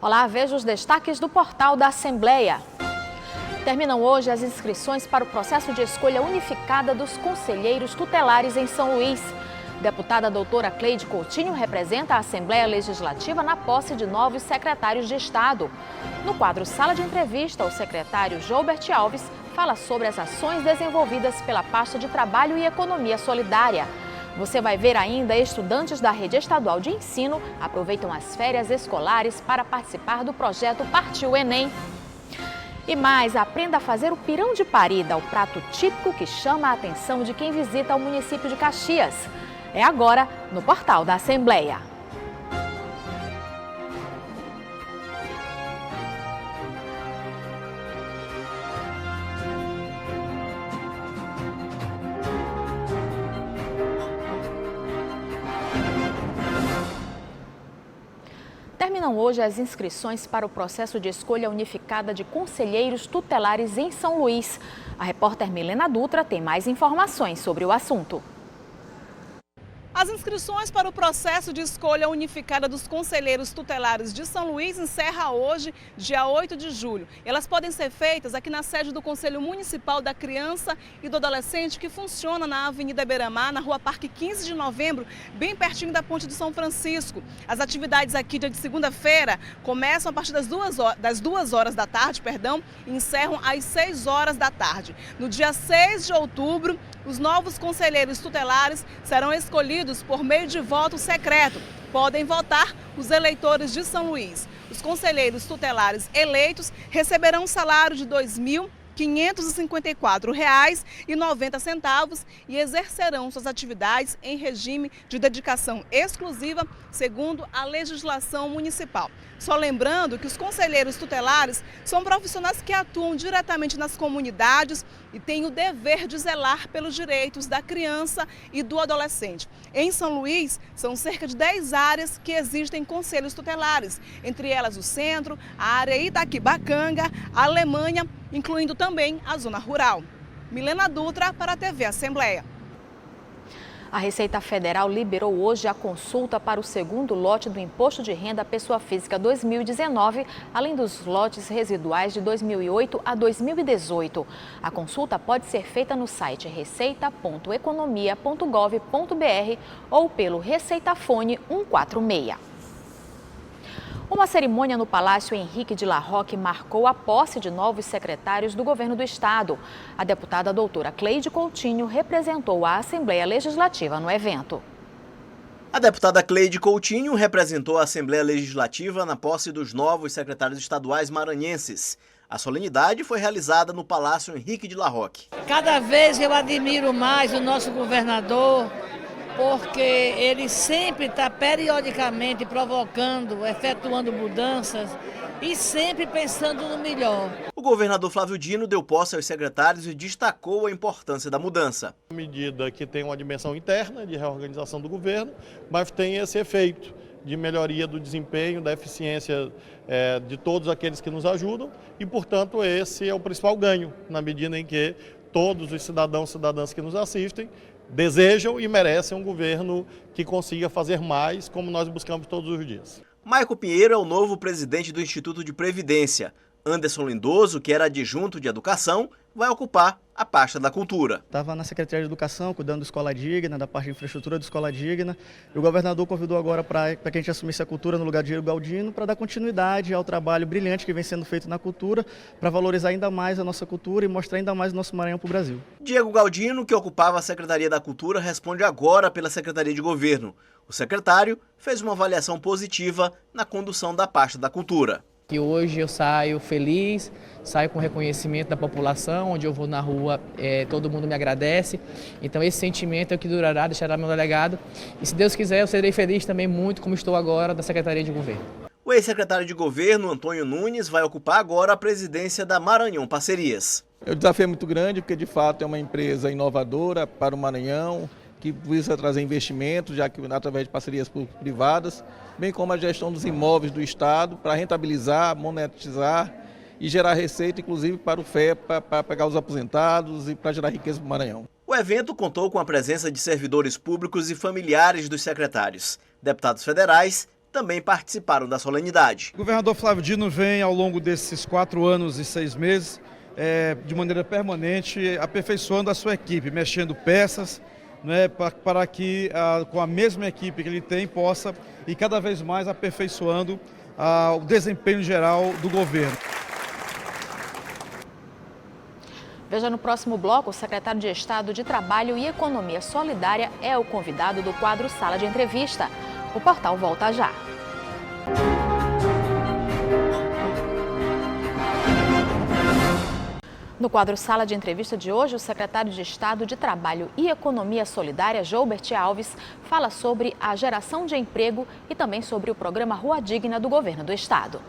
Olá, veja os destaques do portal da Assembleia. Terminam hoje as inscrições para o processo de escolha unificada dos conselheiros tutelares em São Luís. Deputada doutora Cleide Coutinho representa a Assembleia Legislativa na posse de novos secretários de Estado. No quadro Sala de Entrevista, o secretário Joubert Alves fala sobre as ações desenvolvidas pela pasta de Trabalho e Economia Solidária. Você vai ver ainda estudantes da rede estadual de ensino aproveitam as férias escolares para participar do projeto Partiu Enem. E mais, aprenda a fazer o pirão de parida, o prato típico que chama a atenção de quem visita o município de Caxias. É agora no portal da Assembleia. Terminam hoje as inscrições para o processo de escolha unificada de conselheiros tutelares em São Luís. A repórter Milena Dutra tem mais informações sobre o assunto. As inscrições para o processo de escolha unificada dos conselheiros tutelares de São Luís encerra hoje, dia 8 de julho. Elas podem ser feitas aqui na sede do Conselho Municipal da Criança e do Adolescente, que funciona na Avenida Beira-Mar, na Rua Parque 15 de Novembro, bem pertinho da Ponte de São Francisco. As atividades aqui, dia de segunda-feira, começam a partir das 2 horas da tarde, e encerram às 6 horas da tarde. No dia 6 de outubro, os novos conselheiros tutelares serão escolhidos por meio de voto secreto. Podem votar os eleitores de São Luís. Os conselheiros tutelares eleitos receberão um salário de R$ 2.554,90 e exercerão suas atividades em regime de dedicação exclusiva, segundo a legislação municipal. Só lembrando que os conselheiros tutelares são profissionais que atuam diretamente nas comunidades e têm o dever de zelar pelos direitos da criança e do adolescente. Em São Luís, são cerca de 10 áreas que existem conselhos tutelares, entre elas o centro, a área Itaquibacanga, a Alemanha, incluindo também a zona rural. Milena Dutra para a TV Assembleia. A Receita Federal liberou hoje a consulta para o segundo lote do Imposto de Renda à Pessoa Física 2019, além dos lotes residuais de 2008 a 2018. A consulta pode ser feita no site receita.economia.gov.br ou pelo Receitafone 146. Uma cerimônia no Palácio Henrique de La Rocque marcou a posse de novos secretários do governo do estado. A deputada doutora Cleide Coutinho representou a Assembleia Legislativa no evento. A deputada Cleide Coutinho representou a Assembleia Legislativa na posse dos novos secretários estaduais maranhenses. A solenidade foi realizada no Palácio Henrique de La Rocque. Cada vez eu admiro mais o nosso governador, porque ele sempre está periodicamente provocando, efetuando mudanças e sempre pensando no melhor. O governador Flávio Dino deu posse aos secretários e destacou a importância da mudança. Uma medida que tem uma dimensão interna de reorganização do governo, mas tem esse efeito de melhoria do desempenho, da eficiência de todos aqueles que nos ajudam e, portanto, esse é o principal ganho, na medida em que todos os cidadãos e cidadãs que nos assistem desejam e merecem um governo que consiga fazer mais, como nós buscamos todos os dias. Maico Pinheiro é o novo presidente do Instituto de Previdência. Anderson Lindoso, que era adjunto de Educação, vai ocupar a pasta da Cultura. Estava na Secretaria de Educação, cuidando do Escola Digna, da parte de infraestrutura do Escola Digna. E o governador convidou agora para que a gente assumisse a cultura no lugar de Diego Galdino, para dar continuidade ao trabalho brilhante que vem sendo feito na cultura, para valorizar ainda mais a nossa cultura e mostrar ainda mais o nosso Maranhão para o Brasil. Diego Galdino, que ocupava a Secretaria da Cultura, responde agora pela Secretaria de Governo. O secretário fez uma avaliação positiva na condução da pasta da Cultura. Que hoje eu saio feliz, saio com reconhecimento da população, onde eu vou na rua, todo mundo me agradece. Então esse sentimento é o que durará, deixará meu legado. E se Deus quiser, eu serei feliz também muito, como estou agora, da Secretaria de Governo. O ex-secretário de Governo, Antônio Nunes, vai ocupar agora a presidência da Maranhão Parcerias. O desafio é muito grande, porque de fato é uma empresa inovadora para o Maranhão, que visa trazer investimentos, já que através de parcerias público-privadas, bem como a gestão dos imóveis do Estado, para rentabilizar, monetizar e gerar receita, inclusive para o FEPA, para pegar os aposentados e para gerar riqueza para o Maranhão. O evento contou com a presença de servidores públicos e familiares dos secretários, deputados federais também participaram da solenidade. O governador Flávio Dino vem, ao longo desses 4 anos e 6 meses, de maneira permanente, aperfeiçoando a sua equipe, mexendo peças, né, para que, com a mesma equipe que ele tem, possa ir cada vez mais aperfeiçoando o desempenho geral do governo. Veja no próximo bloco, o secretário de Estado de Trabalho e Economia Solidária é o convidado do quadro Sala de Entrevista. O portal volta já. No quadro Sala de Entrevista de hoje, o secretário de Estado de Trabalho e Economia Solidária, Joubert Alves, fala sobre a geração de emprego e também sobre o programa Rua Digna do governo do Estado.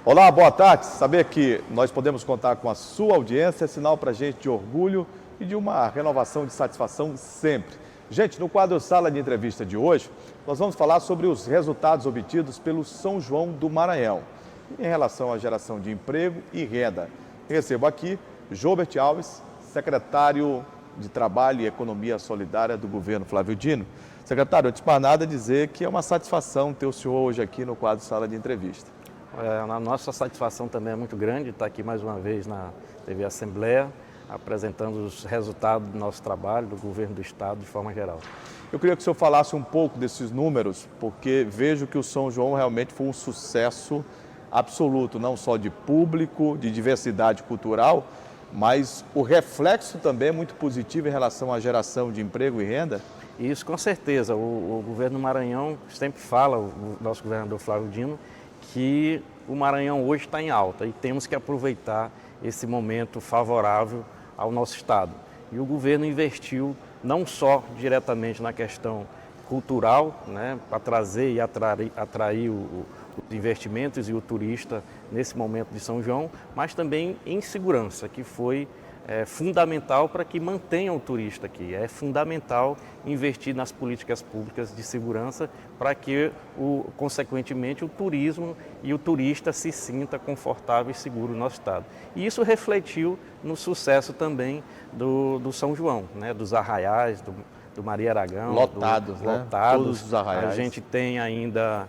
Olá, boa tarde. Saber que nós podemos contar com a sua audiência é sinal para a gente de orgulho e de uma renovação de satisfação sempre. Gente, no quadro Sala de Entrevista de hoje, nós vamos falar sobre os resultados obtidos pelo São João do Maranhão em relação à geração de emprego e renda. Recebo aqui Joubert Alves, secretário de Trabalho e Economia Solidária do governo Flávio Dino. Secretário, antes de mais nada, dizer que é uma satisfação ter o senhor hoje aqui no quadro Sala de Entrevista. A nossa satisfação também é muito grande estar aqui mais uma vez na TV Assembleia, apresentando os resultados do nosso trabalho, do governo do Estado, de forma geral. Eu queria que o senhor falasse um pouco desses números, porque vejo que o São João realmente foi um sucesso absoluto, não só de público, de diversidade cultural, mas o reflexo também é muito positivo em relação à geração de emprego e renda. Isso, com certeza. O governo do Maranhão sempre fala, o nosso governador Flávio Dino, que o Maranhão hoje está em alta e temos que aproveitar esse momento favorável ao nosso Estado. E o governo investiu não só diretamente na questão cultural, né, para trazer e atrair os investimentos e o turista nesse momento de São João, mas também em segurança, que foi fundamental para que mantenham o turista aqui. É fundamental investir nas políticas públicas de segurança para que, consequentemente, o turismo e o turista se sinta confortável e seguro no nosso estado. E isso refletiu no sucesso também do São João, né? Dos arraiais, do Maria Aragão. Lotados, né? Lotados. Todos os arraiais. A gente tem ainda...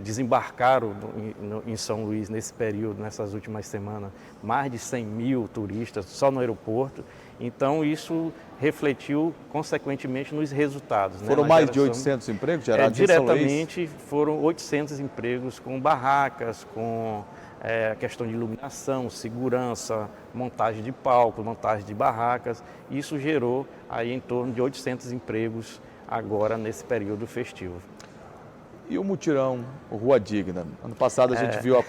desembarcaram em São Luís nesse período, nessas últimas semanas, mais de 100 mil turistas só no aeroporto. Então isso refletiu consequentemente nos resultados. Foram mais de 800 empregos gerados em São Luís? Diretamente foram 800 empregos com barracas, com a questão de iluminação, segurança, montagem de palco, montagem de barracas. Isso gerou aí em torno de 800 empregos agora nesse período festivo. E o mutirão, o Rua Digna? Ano passado a gente viu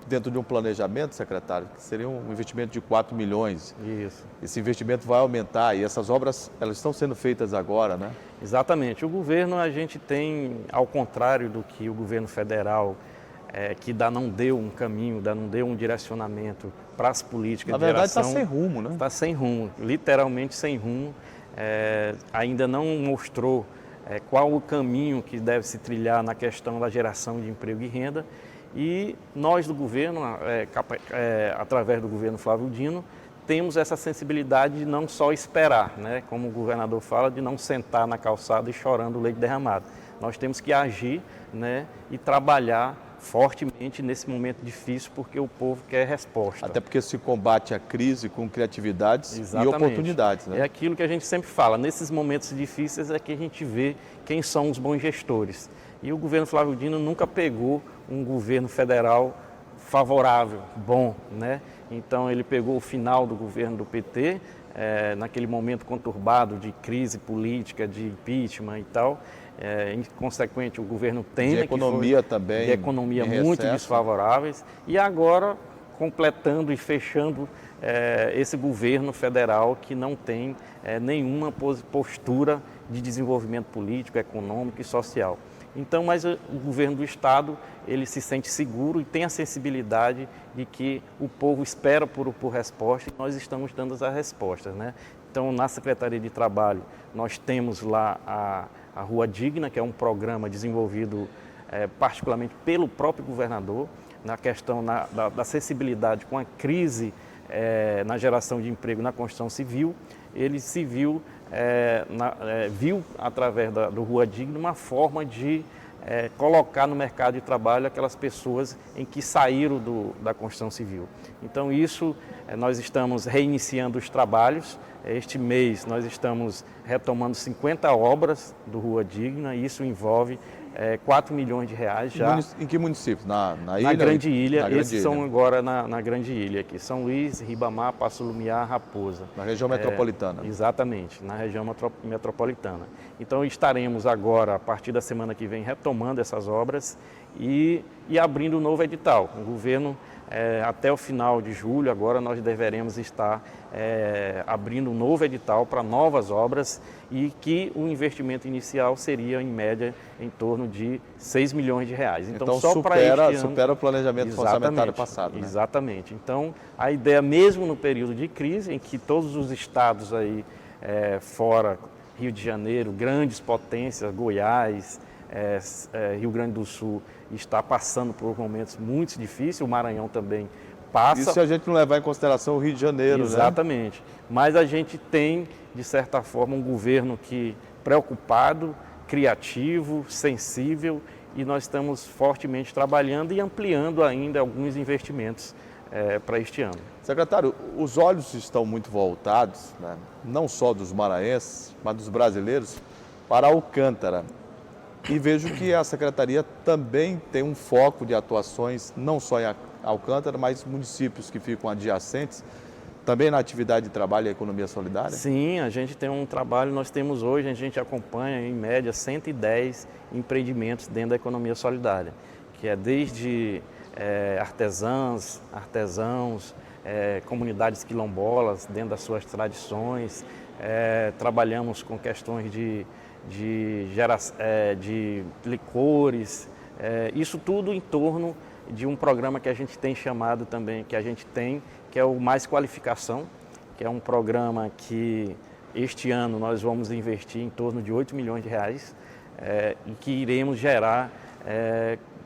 dentro de um planejamento, secretário, que seria um investimento de 4 milhões. Isso. Esse investimento vai aumentar e essas obras, elas estão sendo feitas agora, né? Exatamente. O governo, a gente tem, ao contrário do que o governo federal, que não deu um caminho, não deu um direcionamento para as políticas de geração. Na verdade está sem rumo, né? Está sem rumo, literalmente sem rumo. Ainda não mostrou qual o caminho que deve se trilhar na questão da geração de emprego e renda. E nós do governo, através do governo Flávio Dino, temos essa sensibilidade de não só esperar, né? Como o governador fala, de não sentar na calçada e chorando o leite derramado. Nós temos que agir, né? E trabalhar fortemente nesse momento difícil, porque o povo quer resposta. Até porque se combate a crise com criatividades Exatamente. E oportunidades, né? É aquilo que a gente sempre fala, nesses momentos difíceis é que a gente vê quem são os bons gestores. E o governo Flávio Dino nunca pegou um governo federal favorável, bom, né? Então ele pegou o final do governo do PT, naquele momento conturbado de crise política, de impeachment e tal. Consequente, o governo Temer, de economia também, de economia muito desfavoráveis, e agora completando e fechando esse governo federal que não tem nenhuma postura de desenvolvimento político, econômico e social. Então, mas o governo do Estado, ele se sente seguro e tem a sensibilidade de que o povo espera por resposta e nós estamos dando as respostas, né? Então, na Secretaria de Trabalho, nós temos lá a Rua Digna, que é um programa desenvolvido particularmente pelo próprio governador, na questão da sensibilidade com a crise na geração de emprego na construção civil, ele se viu, viu através do Rua Digna uma forma de colocar no mercado de trabalho aquelas pessoas em que saíram da construção civil. Então isso, nós estamos reiniciando os trabalhos. Este mês nós estamos retomando 50 obras do Rua Digna, e isso envolve 4 milhões de reais já. Em que município? Na ilha? Na Grande Ilha, esses Ilha. são agora na Grande Ilha aqui, São Luís, Ribamar, Passo Lumiar, Raposa. Na região metropolitana. Exatamente, na região metropolitana. Então estaremos agora, a partir da semana que vem, retomando essas obras e abrindo um novo edital. O governo, até o final de julho, agora nós deveremos estar abrindo um novo edital para novas obras, e que o investimento inicial seria, em média, em torno de 6 milhões de reais. Então só para este ano, supera o planejamento orçamentário passado. Né? Exatamente. Então, a ideia, mesmo no período de crise, em que todos os estados aí fora, Rio de Janeiro, grandes potências, Goiás, Rio Grande do Sul, está passando por momentos muito difíceis, o Maranhão também passa. Isso se a gente não levar em consideração o Rio de Janeiro, Exatamente. Né? Mas a gente tem, de certa forma, um governo preocupado, criativo, sensível, e nós estamos fortemente trabalhando e ampliando ainda alguns investimentos para este ano. Secretário, os olhos estão muito voltados, né, não só dos maranhenses, mas dos brasileiros, para Alcântara. E vejo que a Secretaria também tem um foco de atuações, não só em Alcântara, mas municípios que ficam adjacentes, também na atividade de trabalho e economia solidária? Sim, a gente tem um trabalho, nós temos hoje, a gente acompanha em média 110 empreendimentos dentro da economia solidária, que é desde artesãos, comunidades quilombolas dentro das suas tradições, trabalhamos com questões de licores, isso tudo em torno de um programa que a gente tem chamado também, que é o Mais Qualificação, que é um programa que este ano nós vamos investir em torno de 8 milhões de reais, e que iremos gerar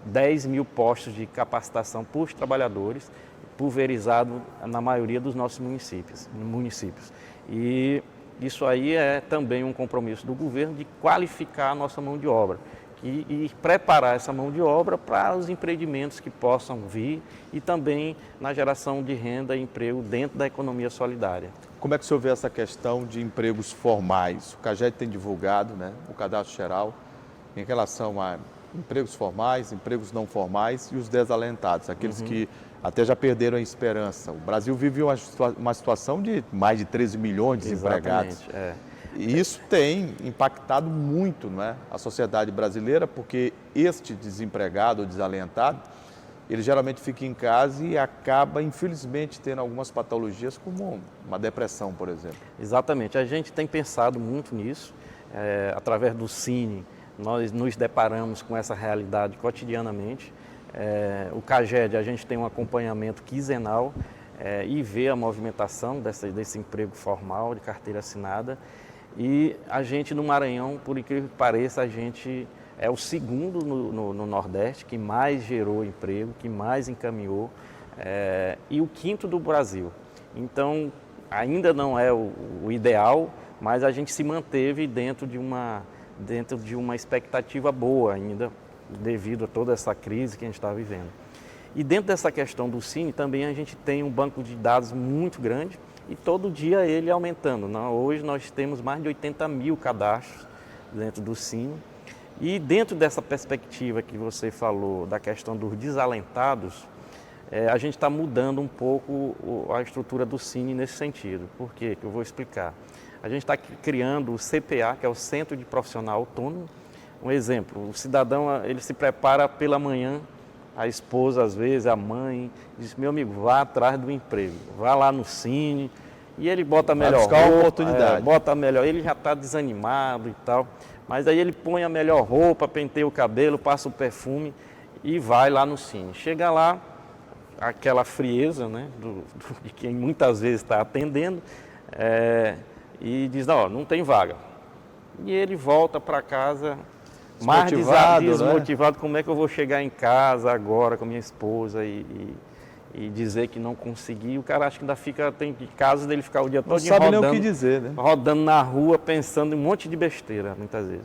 10 mil postos de capacitação para os trabalhadores, pulverizado na maioria dos nossos municípios. E isso aí é também um compromisso do governo de qualificar a nossa mão de obra e preparar essa mão de obra para os empreendimentos que possam vir, e também na geração de renda e emprego dentro da economia solidária. Como é que o senhor vê essa questão de empregos formais? O CAGED tem divulgado, né, o cadastro geral em relação a empregos formais, empregos não formais e os desalentados, aqueles que até já perderam a esperança. O Brasil vive uma situação de mais de 13 milhões de desempregados. E isso tem impactado muito, não é, a sociedade brasileira, porque este desempregado ou desalentado, ele geralmente fica em casa e acaba, infelizmente, tendo algumas patologias, como uma depressão, por exemplo. Exatamente. A gente tem pensado muito nisso. Através do Cine, nós nos deparamos com essa realidade cotidianamente. O CAGED, a gente tem um acompanhamento quinzenal e vê a movimentação desse emprego formal, de carteira assinada. E a gente no Maranhão, por incrível que pareça, a gente é o segundo no Nordeste que mais gerou emprego, que mais encaminhou, e o quinto do Brasil. Então, ainda não é o ideal, mas a gente se manteve dentro de uma expectativa boa ainda, devido a toda essa crise que a gente está vivendo. E dentro dessa questão do Cine, também a gente tem um banco de dados muito grande, e todo dia ele aumentando. Hoje nós temos mais de 80 mil cadastros dentro do Cine. E dentro dessa perspectiva que você falou, da questão dos desalentados, a gente está mudando um pouco a estrutura do Cine nesse sentido. Por quê? Que eu vou explicar. A gente está criando o CPA, que é o Centro de Profissional Autônomo. Um exemplo, o cidadão ele se prepara pela manhã, a esposa, às vezes, a mãe, diz: meu amigo, vá atrás do emprego, vá lá no Cine, e ele bota a melhor roupa, buscar uma oportunidade. Bota a melhor, ele já está desanimado e tal, mas aí ele põe a melhor roupa, penteia o cabelo, passa o perfume e vai lá no Cine. Chega lá, aquela frieza, né, de quem muitas vezes está atendendo, e diz: não tem vaga. E ele volta para casa mais desmotivado, né? Como é que eu vou chegar em casa agora com minha esposa e e dizer que não conseguiu, o cara acha que ainda fica, tem casos dele ficar o dia todo não sabe nem o que dizer, né? Rodando na rua, pensando em um monte de besteira, muitas vezes.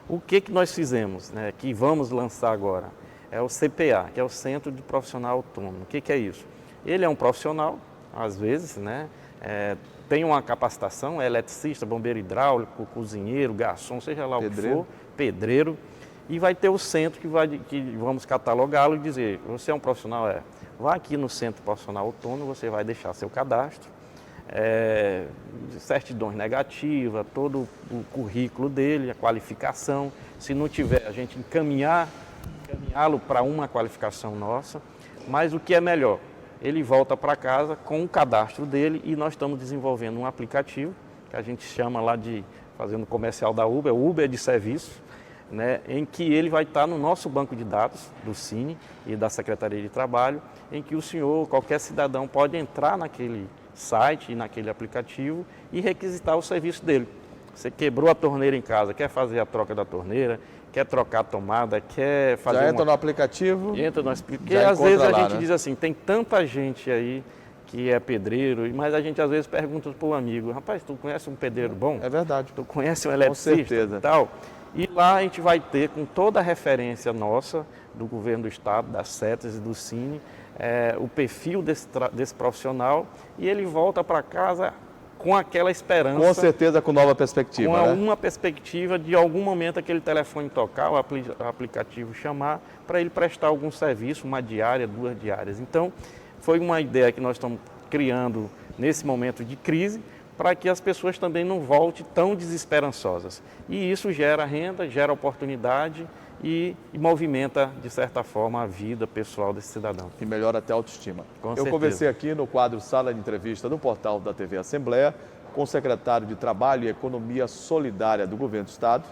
O que nós fizemos, né, que vamos lançar agora, é o CPA, que é o Centro de Profissional Autônomo. O que é isso? Ele é um profissional, às vezes, né, tem uma capacitação, é eletricista, bombeiro hidráulico, cozinheiro, garçom, seja lá o que for, pedreiro, e vai ter o centro que vamos catalogá-lo e dizer, você é um profissional? Vá aqui no Centro Profissional Autônomo, você vai deixar seu cadastro, certidões negativas, todo o currículo dele, a qualificação. Se não tiver, a gente encaminhá-lo para uma qualificação nossa. Mas o que é melhor? Ele volta para casa com o cadastro dele e nós estamos desenvolvendo um aplicativo que a gente chama lá de, fazendo comercial da Uber, o Uber de serviço, né, em que ele vai estar no nosso banco de dados do Cine e da Secretaria de Trabalho, em que o senhor, qualquer cidadão, pode entrar naquele site e naquele aplicativo e requisitar o serviço dele. Você quebrou a torneira em casa, quer fazer a troca da torneira, quer trocar a tomada, quer fazer... Já entra no aplicativo? Entra no aplicativo. Porque às vezes a gente diz assim, tem tanta gente aí que é pedreiro, mas a gente às vezes pergunta para o amigo, rapaz, tu conhece um pedreiro bom? É verdade. Tu conhece um eletricista e tal? E lá a gente vai ter, com toda a referência nossa, do governo do estado, das setas e do Cine, o perfil desse profissional, e ele volta para casa com aquela esperança. Com certeza com nova perspectiva, com uma perspectiva de algum momento aquele telefone tocar, o aplicativo chamar, para ele prestar algum serviço, uma diária, 2 diárias. Então, foi uma ideia que nós estamos criando nesse momento de crise, para que as pessoas também não voltem tão desesperançosas. E isso gera renda, gera oportunidade e movimenta, de certa forma, a vida pessoal desse cidadão. E melhora até a autoestima. Com Eu certeza. conversei aqui no quadro Sala de Entrevista do portal da TV Assembleia com o secretário de Trabalho e Economia Solidária do Governo do Estado,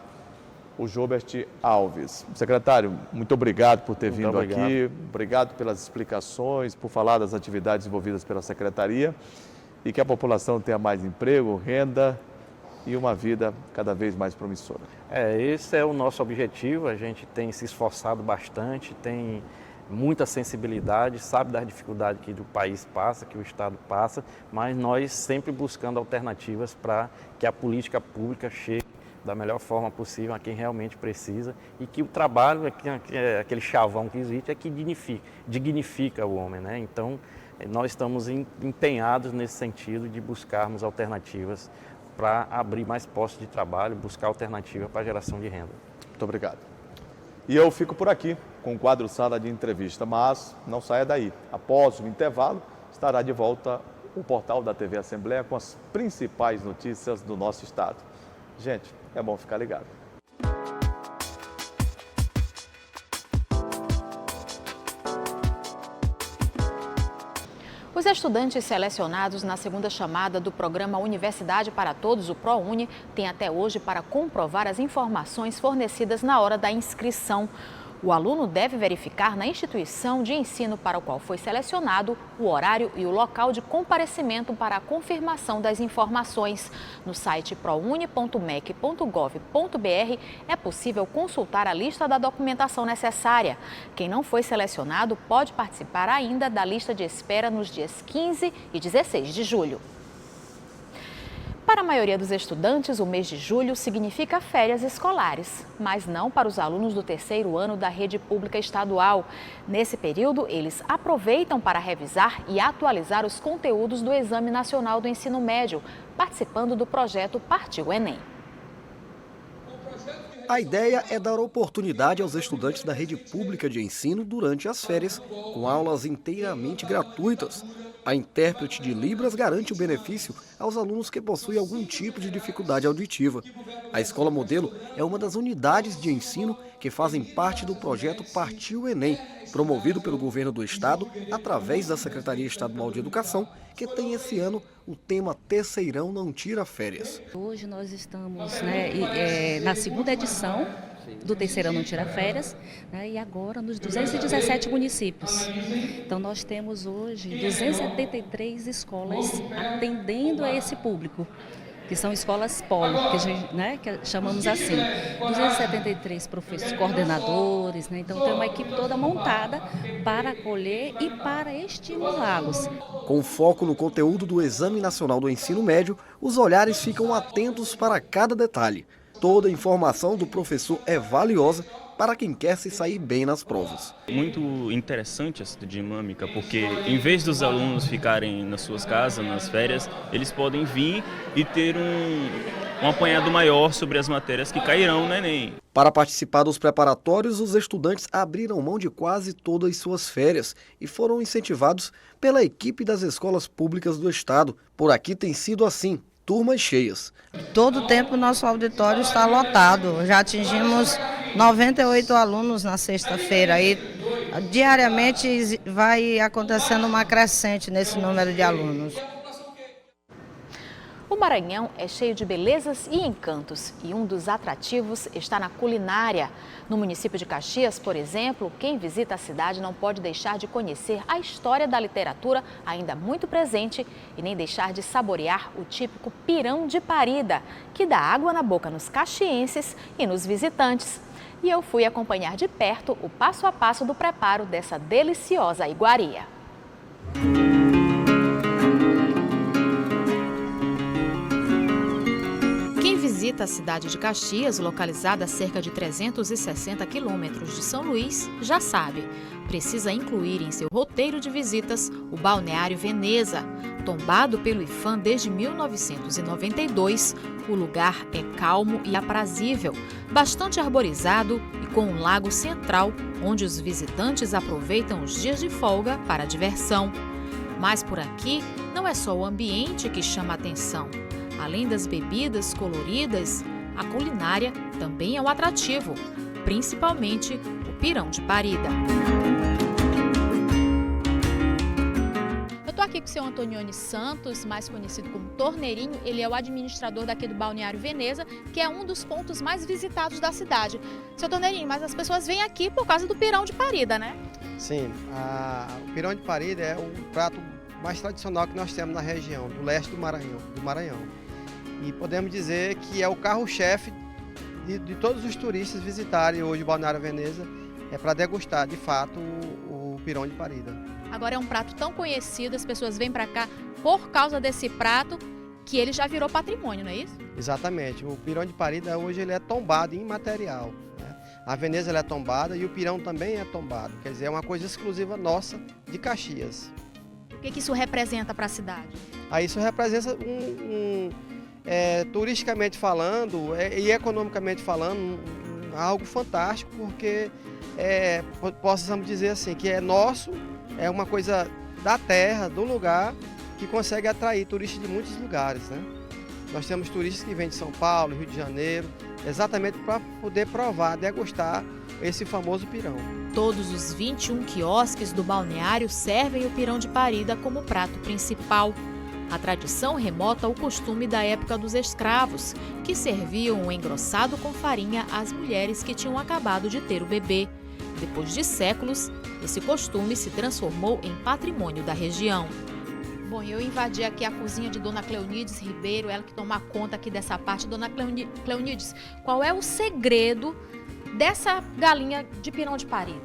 o Jobert Alves. Secretário, muito obrigado por ter vindo aqui, obrigado pelas explicações, por falar das atividades envolvidas pela Secretaria e que a população tenha mais emprego, renda e uma vida cada vez mais promissora. Esse é o nosso objetivo, a gente tem se esforçado bastante, tem muita sensibilidade, sabe das dificuldades que o país passa, que o Estado passa, mas nós sempre buscando alternativas para que a política pública chegue da melhor forma possível a quem realmente precisa e que o trabalho, aquele chavão que existe, é que dignifica o homem, né? Então, nós estamos empenhados nesse sentido de buscarmos alternativas para abrir mais postos de trabalho, buscar alternativa para a geração de renda. Muito obrigado. E eu fico por aqui com o quadro Sala de Entrevista, mas não saia daí. Após o intervalo, estará de volta o portal da TV Assembleia com as principais notícias do nosso estado. Gente, é bom ficar ligado. Os estudantes selecionados na segunda chamada do programa Universidade para Todos, o ProUni, têm até hoje para comprovar as informações fornecidas na hora da inscrição. O aluno deve verificar na instituição de ensino para o qual foi selecionado o horário e o local de comparecimento para a confirmação das informações. No site prouni.mec.gov.br é possível consultar a lista da documentação necessária. Quem não foi selecionado pode participar ainda da lista de espera nos dias 15 e 16 de julho. Para a maioria dos estudantes, o mês de julho significa férias escolares, mas não para os alunos do 3º ano da rede pública estadual. Nesse período, eles aproveitam para revisar e atualizar os conteúdos do Exame Nacional do Ensino Médio, participando do projeto Partiu Enem. A ideia é dar oportunidade aos estudantes da rede pública de ensino durante as férias, com aulas inteiramente gratuitas. A intérprete de Libras garante o benefício aos alunos que possuem algum tipo de dificuldade auditiva. A Escola Modelo é uma das unidades de ensino que fazem parte do projeto Partiu Enem, promovido pelo Governo do Estado através da Secretaria Estadual de Educação, que tem esse ano o tema Terceirão Não Tira Férias. Hoje nós estamos na segunda edição do Terceirão Não Tira Férias, né, e agora nos 217 municípios. Então nós temos hoje 273 escolas atendendo a esse público, que que são escolas polo, que a gente, né, que chamamos assim. 273 professores, coordenadores, né? Então tem uma equipe toda montada para acolher e para estimulá-los. Com foco no conteúdo do Exame Nacional do Ensino Médio, os olhares ficam atentos para cada detalhe. Toda a informação do professor é valiosa para quem quer se sair bem nas provas. Muito interessante essa dinâmica, porque em vez dos alunos ficarem nas suas casas, nas férias, eles podem vir e ter um apanhado maior sobre as matérias que cairão no Enem. Para participar dos preparatórios, os estudantes abriram mão de quase todas as suas férias e foram incentivados pela equipe das escolas públicas do estado. Por aqui tem sido assim, turmas cheias. Todo o tempo nosso auditório está lotado, já atingimos 98 alunos na sexta-feira e diariamente vai acontecendo uma crescente nesse número de alunos. O Maranhão é cheio de belezas e encantos e um dos atrativos está na culinária. No município de Caxias, por exemplo, quem visita a cidade não pode deixar de conhecer a história da literatura ainda muito presente e nem deixar de saborear o típico pirão de parida, que dá água na boca nos caxienses e nos visitantes. E eu fui acompanhar de perto o passo a passo do preparo dessa deliciosa iguaria. Quem visita a cidade de Caxias, localizada a cerca de 360 quilômetros de São Luís, já sabe, precisa incluir em seu roteiro de visitas o Balneário Veneza. Tombado pelo IPHAN desde 1992, o lugar é calmo e aprazível, bastante arborizado e com um lago central, onde os visitantes aproveitam os dias de folga para a diversão. Mas por aqui não é só o ambiente que chama a atenção. Além das bebidas coloridas, a culinária também é um atrativo, principalmente o pirão de parida. Eu estou aqui com o seu Antonioni Santos, mais conhecido como Torneirinho. Ele é o administrador daqui do Balneário Veneza, que é um dos pontos mais visitados da cidade. Seu Torneirinho, mas as pessoas vêm aqui por causa do pirão de parida, né? Sim, o pirão de parida é o prato mais tradicional que nós temos na região, do leste do Maranhão. E podemos dizer que é o carro-chefe de todos os turistas visitarem hoje o Balneário Veneza, para degustar de fato o pirão de parida. Agora é um prato tão conhecido, as pessoas vêm para cá por causa desse prato, que ele já virou patrimônio, não é isso? Exatamente, o pirão de parida hoje ele é tombado em material, né? A Veneza ela é tombada e o pirão também é tombado, quer dizer, é uma coisa exclusiva nossa de Caxias. O que isso representa para a cidade? Isso representa turisticamente falando e economicamente falando, algo fantástico, porque possamos dizer assim, que é nosso, é uma coisa da terra, do lugar, que consegue atrair turistas de muitos lugares, né? Nós temos turistas que vêm de São Paulo, Rio de Janeiro, exatamente para poder provar, degustar esse famoso pirão. Todos os 21 quiosques do balneário servem o pirão de parida como prato principal. A tradição remota ao costume da época dos escravos, que serviam o engrossado com farinha às mulheres que tinham acabado de ter o bebê. Depois de séculos, esse costume se transformou em patrimônio da região. Bom, eu invadi aqui a cozinha de Dona Cleonides Ribeiro, ela que toma conta aqui dessa parte. Dona Cleonides, qual é o segredo dessa galinha de pirão de parida?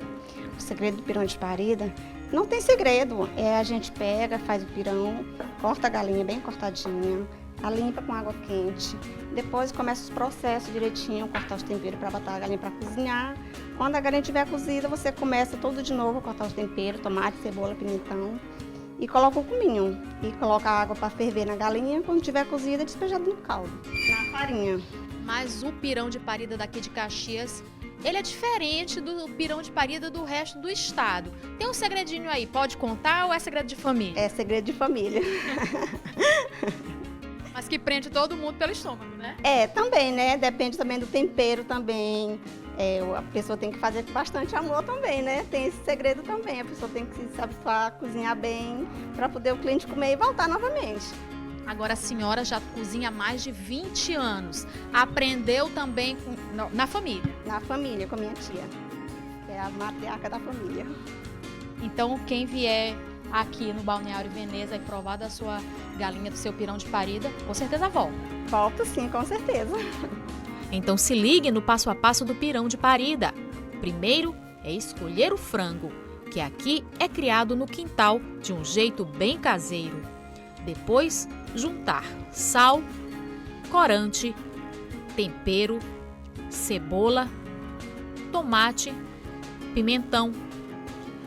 O segredo do pirão de parida não tem segredo. A gente pega, faz o pirão, corta a galinha bem cortadinha, a limpa com água quente. Depois começa os processos direitinho, cortar os temperos para botar a galinha para cozinhar. Quando a galinha estiver cozida, você começa tudo de novo, cortar os temperos, tomate, cebola, pimentão. E coloca o cominho. E coloca a água para ferver na galinha. Quando estiver cozida, despejado no caldo, na farinha. Mas o pirão de parida daqui de Caxias, ele é diferente do pirão de parida do resto do estado. Tem um segredinho aí, pode contar ou é segredo de família? É segredo de família. Mas que prende todo mundo pelo estômago, né? Também, né? Depende também do tempero também. A pessoa tem que fazer com bastante amor também, né? Tem esse segredo também. A pessoa tem que se habituar a cozinhar bem para poder o cliente comer e voltar novamente. Agora a senhora já cozinha há mais de 20 anos. Aprendeu também na família? Na família, com a minha tia. É a matriarca da família. Então quem vier aqui no Balneário Veneza e provar da sua galinha, do seu pirão de parida, com certeza volta. Volto sim, com certeza. Então se ligue no passo a passo do pirão de parida. Primeiro é escolher o frango, que aqui é criado no quintal de um jeito bem caseiro. Depois, juntar sal, corante, tempero, cebola, tomate, pimentão.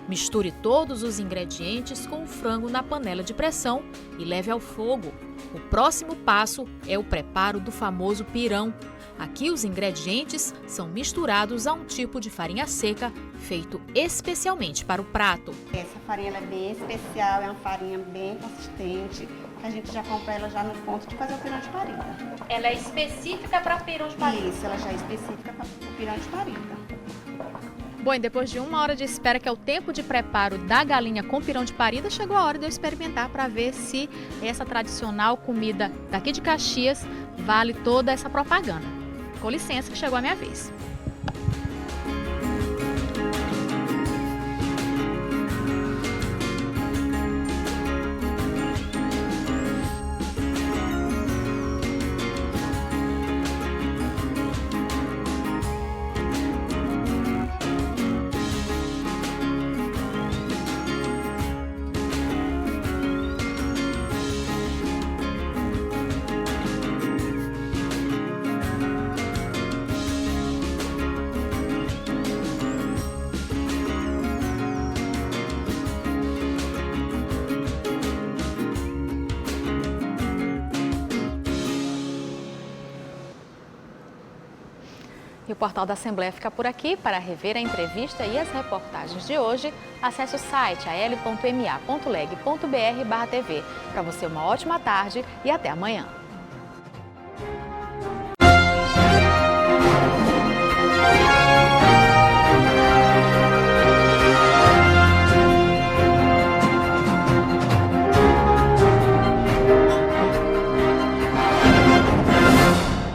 Misture todos os ingredientes com o frango na panela de pressão e leve ao fogo. O próximo passo é o preparo do famoso pirão. Aqui os ingredientes são misturados a um tipo de farinha seca feito especialmente para o prato. Essa farinha ela é bem especial, é uma farinha bem consistente. A gente já compra ela já no ponto de fazer o pirão de parida. Ela é específica para pirão de parida? Isso, ela já é específica para o pirão de parida. Bom, e depois de 1 hora de espera, que é o tempo de preparo da galinha com pirão de parida, chegou a hora de eu experimentar para ver se essa tradicional comida daqui de Caxias vale toda essa propaganda. Com licença que chegou a minha vez. E o Portal da Assembleia fica por aqui. Para rever a entrevista e as reportagens de hoje, acesse o site al.ma.leg.br/tv. Para você, uma ótima tarde e até amanhã.